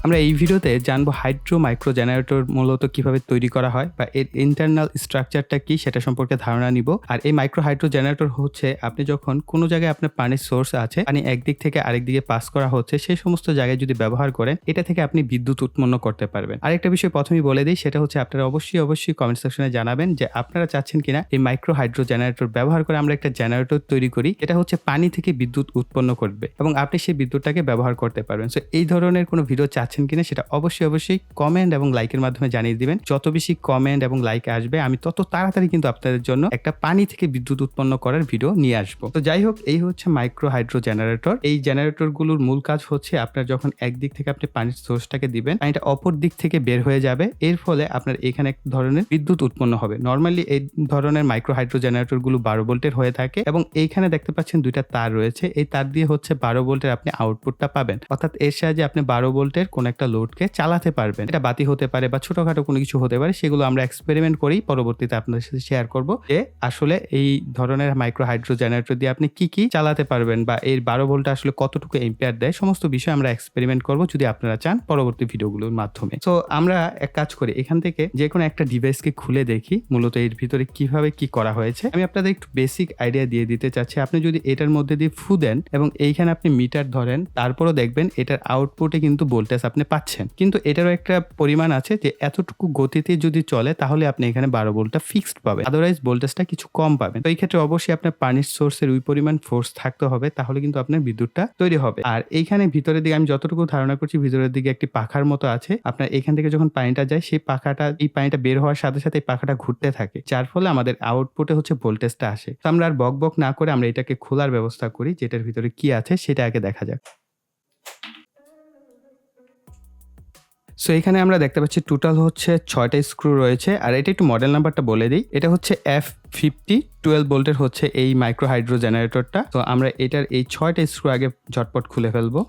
আমরা এই ভিডিওতে জানবো হাইড্রো মাইক্রো জেনারেটর মূলত কিভাবে তৈরি করা হয় বা এর ইন্টারনাল স্ট্রাকচারটা কি সেটা সম্পর্কে ধারণা নিব। আর এই মাইক্রো হাইড্রো জেনারেটর হচ্ছে আপনি যখন কোনো জায়গায় আপনার পানির সোর্স আছে, পানি একদিক থেকে আরেক দিকে পাস করা হচ্ছে, সেই সমস্ত জায়গায় যদি ব্যবহার করেন এটা থেকে আপনি বিদ্যুৎ উৎপন্ন করতে পারবেন। আরেকটা বিষয় প্রথমেই বলে দিই, সেটা হচ্ছে আপনারা অবশ্যই কমেন্ট সেকশনে জানাবেন যে আপনারা চাচ্ছেন কিনা এই মাইক্রো হাইড্রো জেনারেটর ব্যবহার করে আমরা একটা জেনারেটর তৈরি করি, এটা হচ্ছে পানি থেকে বিদ্যুৎ উৎপন্ন করবে এবং আপনি সেই বিদ্যুৎটাকে ব্যবহার করতে পারবেন। সো এই ধরনের কোনো ভিডিও চাচ্ছেন কিনা সেটা অবশ্যই কমেন্ট এবং লাইকের মাধ্যমে জানিয়ে দিবেন। যত বেশি কমেন্ট এবং লাইক আসবে আমি তত তাড়াতাড়ি কিন্তু আপনাদের জন্য একটা পানি থেকে বিদ্যুৎ উৎপন্ন করার ভিডিও নিয়ে আসবো। তো যাই হোক, এই হচ্ছে মাইক্রো হাইড্রো জেনারেটর। এই জেনারেটর গুলোর মূল কাজ হচ্ছে আপনার যখন একদিক থেকে আপনি পানির সোর্সটাকে দিবেন, পানিটা অপর দিক থেকে বের হয়ে যাবে, এর ফলে আপনার এখানে এক ধরনের বিদ্যুৎ উৎপন্ন হবে। নর্মালি এই ধরনের মাইক্রো হাইড্রো জেনারেটর গুলো 12 ভোল্টের হয়ে থাকে এবং এইখানে দেখতে পাচ্ছেন দুইটা তার রয়েছে। এই তার দিয়ে হচ্ছে 12 ভোল্টের আপনি আউটপুটটা পাবেন, অর্থাৎ এর সাহায্যে আপনি 12 ভোল্টের কোন একটা লোডকে চালাতে পারবেন। এটা বাতি হতে পারে বা ছোটখাটো কোনো কিছু হতে পারে, সেগুলো আমরা এক্সপেরিমেন্ট করি, পরবর্তীতে আপনাদের সাথে শেয়ার করব যে আসলে এই ধরনের মাইক্রো হাইড্রো জেনারেটর দিয়ে আপনি কি চালাতে পারবেন বা এর 12 ভোল্ট আসলে কতটুকু এম্পিয়ার দেয়, সমস্ত বিষয় আমরা এক্সপেরিমেন্ট করব যদি আপনারা চান পরবর্তী ভিডিওগুলোর মাধ্যমে। তো আমরা এক কাজ করি, এখান থেকে যে কোনো একটা ডিভাইসকে খুলে দেখি মূলত এর ভিতরে কিভাবে কি করা হয়েছে। আমি আপনাদের একটু বেসিক আইডিয়া দিয়ে দিতে চাচ্ছি। আপনি যদি এটার মধ্যে দিয়ে ফু দেন এবং এইখানে আপনি মিটার ধরেন, তারপরও দেখবেন এটার আউটপুটে কিন্তু ভোল্টেজ আপনি পাচ্ছেন, কিন্তু এটারও একটা পরিমাণ আছে যে এতটুকু গতিতে যদি চলে তাহলে আপনি এখানে 12 ভোল্টটা ফিক্সড পাবেন, আদারওয়াইজ ভোল্টেজটা কিছু কম পাবেন। তো এই ক্ষেত্রে অবশ্যই আপনার পানির সোর্সের ওই পরিমাণ ফোর্স থাকতে হবে, তাহলে কিন্তু আপনার বিদ্যুৎটা তৈরি হবে। আর এইখানে ভিতরের দিকে আমি যতটুকু ধারণা করছি ভিতরের দিকে একটি পাখার মতো আছে। আপনার এখান থেকে যখন পানিটা যায় সেই পাখাটা, এই পানিটা বের হওয়ার সাথে সাথে এই পাখাটা ঘুরতে থাকে, যার ফলে আমাদের আউটপুটে হচ্ছে ভোল্টেজটা আসে। তো আমরা আর বক না করে আমরা এটাকে খোলার ব্যবস্থা করি, যেটার ভিতরে কি আছে সেটা আগে দেখা যাক। সো এখানে আমরা দেখতে পাচ্ছি টোটাল হচ্ছে 6টা স্ক্রু রয়েছে। আর এটা একটু মডেল নাম্বারটা বলে দিই, এটা হচ্ছে F50 12 ভোল্টের হচ্ছে এই মাইক্রো হাইড্রো জেনারেটরটা। তো আমরা এটার এই 6টা স্ক্রু আগে ঝটপট খুলে ফেলবো।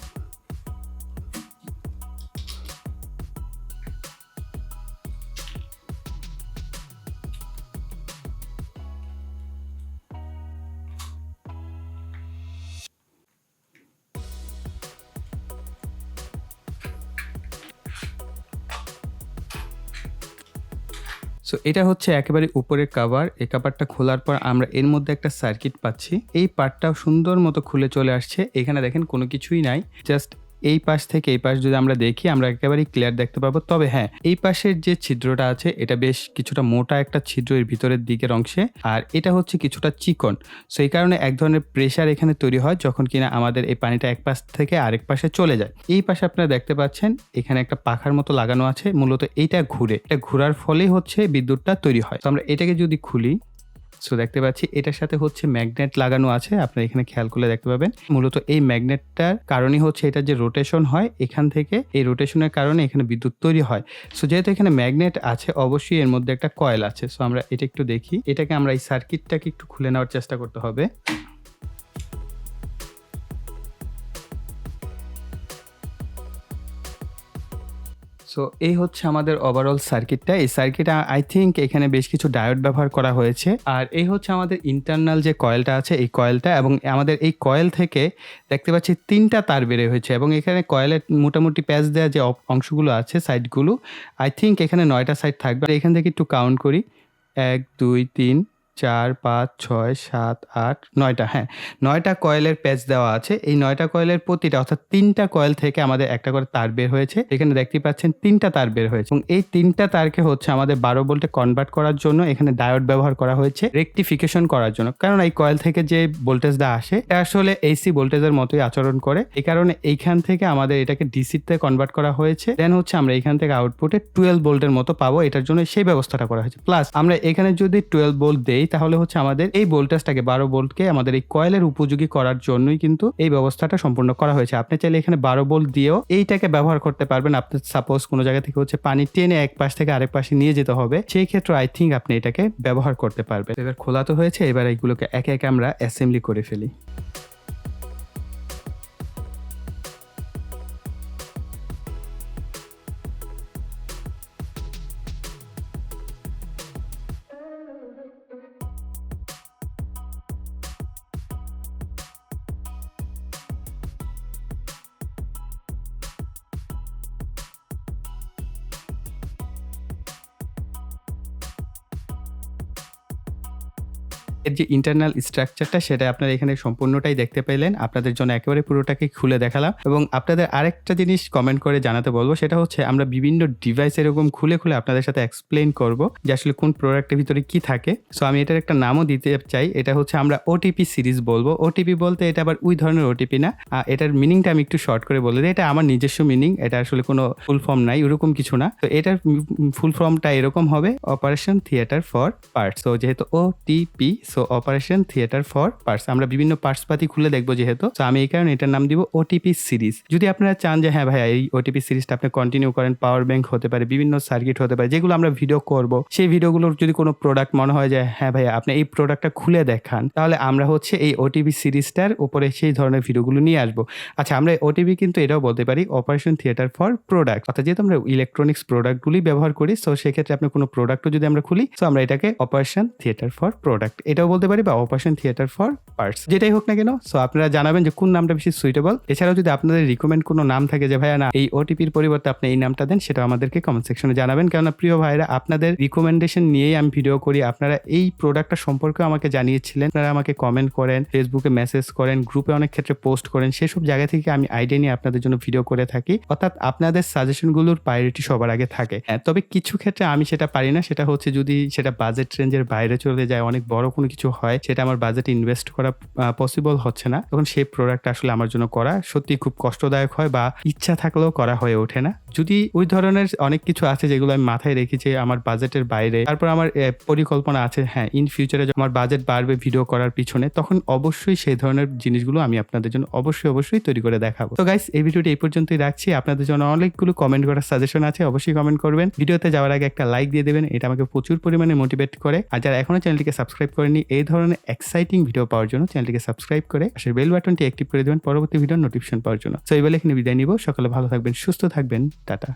সো এটা হচ্ছে একেবারে উপরের কভার। এই কভারটা খোলার পর আমরা এর মধ্যে একটা সার্কিট পাচ্ছি। এই পার্টটাও সুন্দর মতো খুলে চলে আসছে। এখানে দেখেন কোনো কিছুই নাই, জাস্ট এই পাশ থেকে এই পাশ যদি আমরা দেখি আমরা একেবারে ক্লিয়ার দেখতে পাবো। তবে হ্যাঁ, এই পাশের যে ছিদ্রটা আছে এটা বেশ কিছুটা মোটা একটা ছিদ্র এর ভিতরের দিকের অংশে, আর এটা হচ্ছে কিছুটা চিকন। সো এই কারণে এক ধরনের প্রেসার এখানে তৈরি হয় যখন কিনা আমাদের এই পানিটা এক পাশ থেকে আরেক পাশে চলে যায়। এই পাশে আপনারা দেখতে পাচ্ছেন এখানে একটা পাখার মতো লাগানো আছে, মূলত এইটা ঘুরে, এটা ঘোরার ফলেই হচ্ছে বিদ্যুৎটা তৈরি হয়। তো আমরা এটাকে যদি খুলি, সো দেখতে পাচ্ছি এটার সাথে হচ্ছে ম্যাগনেট লাগানো আছে। আপনারা এখানে খেয়াল করলে দেখতে পাবেন মূলত এই ম্যাগনেটটার কারণেই হচ্ছে এটা যে রোটেশন হয়, এখান থেকে এই রোটেশনের কারণে এখানে বিদ্যুৎ তৈরি হয়। সো যেহেতু এখানে ম্যাগনেট আছে, অবশ্যই এর মধ্যে একটা কয়েল আছে। সো আমরা এটা একটু দেখি, এটাকে আমরা এই সার্কিটটাকে একটু খুলে নেওয়ার চেষ্টা করতে হবে। সো এই হচ্ছে আমাদের ওভারঅল সার্কিটটা। এই সার্কিটে আই থিঙ্ক এখানে বেশ কিছু ডায়োড ব্যবহার করা হয়েছে। আর এই হচ্ছে আমাদের ইন্টারনাল যে কয়েলটা আছে, এই কয়েলটা, এবং আমাদের এই কয়েল থেকে দেখতে পাচ্ছি 3টা তার বের হয়েছে এবং এখানে কয়েলের মোটামুটি প্যাচ দেওয়া যে অংশগুলো আছে, সাইডগুলো, আই থিঙ্ক এখানে 9টা সাইড থাকবে। এখান থেকে একটু কাউন্ট করি, 1 2 3 4 5 6 7 8 9টা, হ্যাঁ 9টা কয়েলের প্যাচ দেওয়া আছে। এই 9টা কয়েলের প্রতিটা, অর্থাৎ 3টা কয়েল থেকে আমাদের একটা করে তার বের হয়েছে। এখানে দেখতে পাচ্ছেন 3টা তার বের হয়েছে এবং এই 3টা তারকে হচ্ছে আমাদের 12 ভোল্টে কনভার্ট করার জন্য এখানে ডায়োড ব্যবহার করা হয়েছে রেকটিফিকেশন করার জন্য। কারণ এই কয়েল থেকে যে ভোল্টেজটা আসে এটা আসলে এসি ভোল্টেজের মতোই আচরণ করে, এই কারণে এইখান থেকে আমাদের এটাকে ডিসিতে কনভার্ট করা হয়েছে। দেন হচ্ছে আমরা এখান থেকে আউটপুটে 12 ভোল্টের মতো পাবো, এটার জন্য সেই ব্যবস্থাটা করা হয়েছে। প্লাস আমরা এখানে যদি 12 ভোল্ট দেই তাহলে হচ্ছে আমাদের এই ভোল্টেজটাকে 12 ভোল্টকে আমাদের এই কয়েলের উপযোগী করার জন্যই কিন্তু এই ব্যবস্থাটা সম্পূর্ণ করা হয়েছে। আপনি চাইলে এখানে 12 ভোল্ট দিয়েও এইটাকে ব্যবহার করতে পারবেন। আপনি সাপোজ কোনো জায়গা থেকে হচ্ছে পানি টেনে এক পাশ থেকে আরেক পাশে নিয়ে যেতে হবে, সেই ক্ষেত্রে আই থিঙ্ক আপনি এটাকে ব্যবহার করতে পারবেন। এবার খোলা তো হয়েছে, এবার এইগুলোকে একে একে আমরা অ্যাসেম্বলি করে ফেলি। এর যে ইন্টারনাল স্ট্রাকচারটা সেটা আপনারা এখানে সম্পূর্ণটাই দেখতে পেলেন। আপনাদের জন্য একেবারে পুরোটাকে খুলে দেখালাম এবং আপনাদের আরেকটা জিনিস কমেন্ট করে জানাতে বলবো, সেটা হচ্ছে আমরা বিভিন্ন ডিভাইস এরকম খুলে আপনাদের সাথে এক্সপ্লেইন করব যে আসলে কোন প্রোডাক্টের ভিতরে কি থাকে। সো আমি এটার একটা নামও দিতে চাই, এটা হচ্ছে আমরা ওটিপি সিরিজ বলবো। ওটিপি বলতে এটা আবার ওই ধরনের ওটিপি না, এটার মিনিংটা আমি একটু শর্ট করে বলে দিই। এটা আমার নিজস্ব মিনিং, এটা আসলে কোনো ফুল ফর্ম নাই, ওরকম কিছু না। তো এটার ফুল ফর্মটা এরকম হবে, অপারেশন থিয়েটার ফর পার্টস। তো যেহেতু OTP, so operation theatre for parts, আমরা বিভিন্ন পার্টস পাতি খুলে দেখবো যেহেতু, তো আমি এই কারণে এটার নাম দিব ওটিপি সিরিজ। যদি আপনারা চান যে হ্যাঁ ভাইয়া এই ওটিপি সিরিজটা আপনি কন্টিনিউ করেন, পাওয়ার ব্যাংক হতে পারে, বিভিন্ন সার্কিট হতে পারে, যেগুলো আমরা ভিডিও করব, সেই ভিডিওগুলোর যদি কোনো প্রোডাক্ট মনে হয় যে হ্যাঁ ভাইয়া আপনি এই প্রোডাক্টটা খুলে দেখান, তাহলে আমরা হচ্ছে এই ওটিপি সিরিজটার উপরে সেই ধরনের ভিডিওগুলো নিয়ে আসবো। আচ্ছা, আমরা ওটিপি কিন্তু এটাও বলতে পারি অপারেশন থিয়েটার ফর প্রোডাক্ট, অর্থাৎ যেহেতু আমরা ইলেকট্রনিক্স প্রোডাক্টগুলি ব্যবহার করি, সো সেক্ষেত্রে আপনি কোনো প্রোডাক্টও যদি আমরা খুলি, সো আমরা এটাকে অপারেশন থিয়েটার ফর প্রোডাক্ট এটাও বলতে পারি, বা অপারেশন থিয়েটার ফর পার্টস, যেটাই হোক না কেন। সো আপনারা জানাবেন যে কোন নামটা বেশি সুইটেবল। এছাড়াও যদি আপনাদের রিকমেন্ড কোনো নাম থাকে যে ভাইয়া না এই ওটিপির পরিবর্তে আপনি এই নামটা দেন, সেটা আমাদেরকে কমেন্ট সেকশনে জানাবেন। কেননা প্রিয় ভাইরা, আপনাদের রিকমেন্ডেশন নিয়েই আমি ভিডিও করি। আপনারা এই প্রোডাক্টটা সম্পর্কে আমাকে জানিয়েছিলেন, আপনারা আমাকে কমেন্ট করেন, ফেসবুকে মেসেজ করেন, গ্রুপে অনেক ক্ষেত্রে পোস্ট করেন, সেসব জায়গা থেকে আমি আইডিয়া নিয়ে আপনাদের জন্য ভিডিও করে থাকি। অর্থাৎ আপনাদের সাজেশনগুলোর প্রায়োরিটি সবার আগে থাকে। তবে কিছু ক্ষেত্রে আমি সেটা পারি না, সেটা হচ্ছে যদি সেটা বাজেট রেঞ্জের বাইরে চলে যায়, অনেক বড় কোনো কিছু হয়, সেটা আমার বাজেটে ইনভেস্ট করা পসিবল হচ্ছে না, তখন সেই প্রোডাক্টটা আসলে আমার জন্য করা সত্যি খুব কষ্টদায়ক হয়, বা ইচ্ছা থাকলেও করা হয়ে ওঠে না। যদি ওই ধরনের অনেক কিছু আছে যেগুলো আমি মাথায় রেখেছি আমার বাজেটের বাইরে, তারপর আমার পরিকল্পনা আছে হ্যাঁ ইন ফিউচারে আমার বাজেট বাড়বে ভিডিও করার পিছনে, তখন অবশ্যই সেই ধরনের জিনিসগুলো আমি আপনাদের জন্য অবশ্যই তৈরি করে দেখাবো। তো গাইস, এই ভিডিওটি এই পর্যন্তই রাখছি। আপনাদের জন্য অনেকগুলো কমেন্ট করার সাজেশন আছে, অবশ্যই কমেন্ট করবেন। ভিডিওতে যাওয়ার আগে একটা লাইক দিয়ে দেবেন, এটা আমাকে প্রচুর পরিমাণে মোটিভেট করে। আর যারা এখনো চ্যানেলটিকে সাবস্ক্রাইব করেনি, এই ধরনের এক্সাইটিং ভিডিও পাওয়ার জন্য চ্যানেলটিকে সাবস্ক্রাইব করে পাশের বেল বাটনটি অ্যাক্টিভ করে দেবেন পরবর্তী ভিডিওর নোটিফিকেশন পাওয়ার জন্য। সো এই বলে এখানে বিদায় নিব। সকালে ভালো থাকবেন, সুস্থ থাকবেন, টাটা।